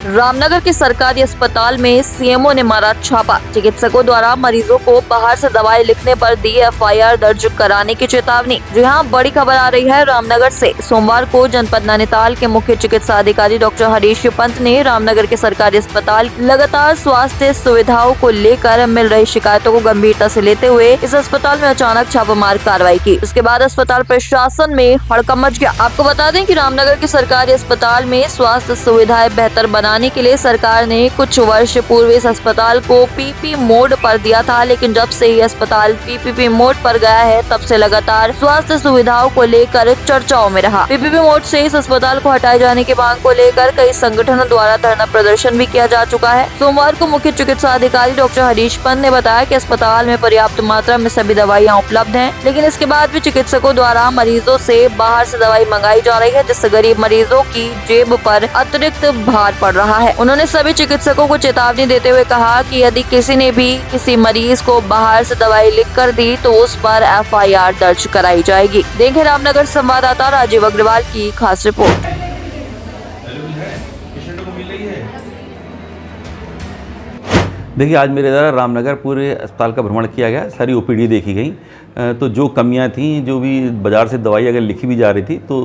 रामनगर के सरकारी अस्पताल में सीएमओ ने मारा छापा। चिकित्सकों द्वारा मरीजों को बाहर से दवाई लिखने पर दी एफआईआर दर्ज कराने की चेतावनी। जी हां, बड़ी खबर आ रही है रामनगर से। सोमवार को जनपद नैनीताल के मुख्य चिकित्सा अधिकारी डॉक्टर हरीश पंत ने रामनगर के सरकारी अस्पताल लगातार स्वास्थ्य सुविधाओं को लेकर मिल रही शिकायतों को गंभीरता से लेते हुए इस अस्पताल में अचानक छापामार कार्रवाई की। उसके बाद अस्पताल प्रशासन में हड़कंप मच गया। आपको बता दें कि रामनगर के सरकारी अस्पताल में स्वास्थ्य सुविधाएं बेहतर बनाने के लिए सरकार ने कुछ वर्ष पूर्व इस अस्पताल को पीपी मोड पर दिया था, लेकिन जब से ये अस्पताल पीपीपी मोड पर गया है तब से लगातार स्वास्थ्य सुविधाओं को लेकर चर्चाओं में रहा। पीपीपी मोड से इस अस्पताल को हटाए जाने की मांग को लेकर कई संगठनों द्वारा धरना प्रदर्शन भी किया जा चुका है। सोमवार को मुख्य चिकित्सा अधिकारी डॉक्टर हरीश पंत ने बताया कि अस्पताल में पर्याप्त मात्रा में सभी दवाइयाँ उपलब्ध हैं, लेकिन इसके बाद भी चिकित्सकों द्वारा मरीजों से बाहर से दवाई मंगाई जा रही है, जिससे गरीब मरीजों की जेब पर अतिरिक्त भार पड़ रहा है। उन्होंने सभी चिकित्सकों को चेतावनी देते हुए कहा कि यदि किसी ने भी किसी मरीज को बाहर से दवाई लिख कर दी तो उस पर एफआईआर दर्ज कराई जाएगी। देखें रामनगर संवाददाता राजीव अग्रवाल की खास रिपोर्ट। देखिए, आज मेरे द्वारा रामनगर पूरे अस्पताल का भ्रमण किया गया, सारी ओपीडी देखी गई। तो जो कमियां थीं, जो भी बाज़ार से दवाई अगर लिखी भी जा रही थी तो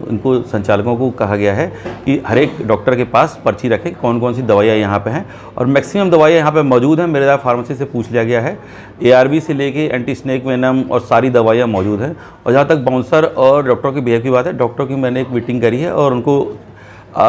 इनको संचालकों को कहा गया है कि हर एक डॉक्टर के पास पर्ची रखें कौन कौन सी दवाइयाँ यहाँ पे हैं, और मैक्सिमम दवाइयाँ यहाँ पे मौजूद हैं। मेरे द्वारा फार्मेसी से पूछ लिया गया है, एआरवी से लेके एंटी स्नेक वेनम और सारी दवाइयाँ मौजूद हैं। और जहाँ तक बाउंसर और डॉक्टर के बिहेव की बात है, डॉक्टर की मैंने एक मीटिंग करी है और उनको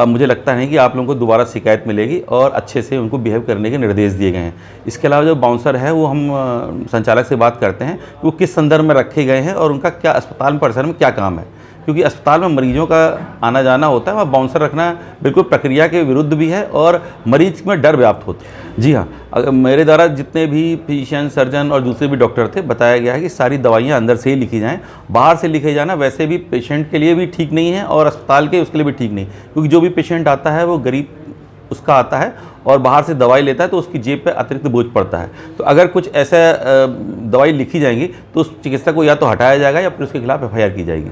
मुझे लगता है कि आप लोगों को दोबारा शिकायत मिलेगी और अच्छे से उनको बिहेव करने के निर्देश दिए गए हैं। इसके अलावा जो बाउंसर है वो हम संचालक से बात करते हैं कि वो किस संदर्भ में रखे गए हैं और उनका क्या अस्पताल परिसर में क्या काम है, क्योंकि अस्पताल में मरीजों का आना जाना होता है। वहाँ बाउंसर रखना बिल्कुल प्रक्रिया के विरुद्ध भी है और मरीज में डर व्याप्त होता है। जी हाँ, मेरे द्वारा जितने भी फिजिशियन, सर्जन और दूसरे भी डॉक्टर थे, बताया गया है कि सारी दवाइयाँ अंदर से ही लिखी जाएँ। बाहर से लिखे जाना वैसे भी पेशेंट के लिए भी ठीक नहीं है और अस्पताल के उसके लिए भी ठीक नहीं, क्योंकि जो भी पेशेंट आता है वो गरीब उसका आता है और बाहर से दवाई लेता है तो उसकी जेब पे अतिरिक्त बोझ पड़ता है। तो अगर कुछ ऐसा दवाई लिखी जाएंगी तो उस चिकित्सक को या तो हटाया जाएगा या फिर उसके खिलाफ एफआईआर की जाएगी।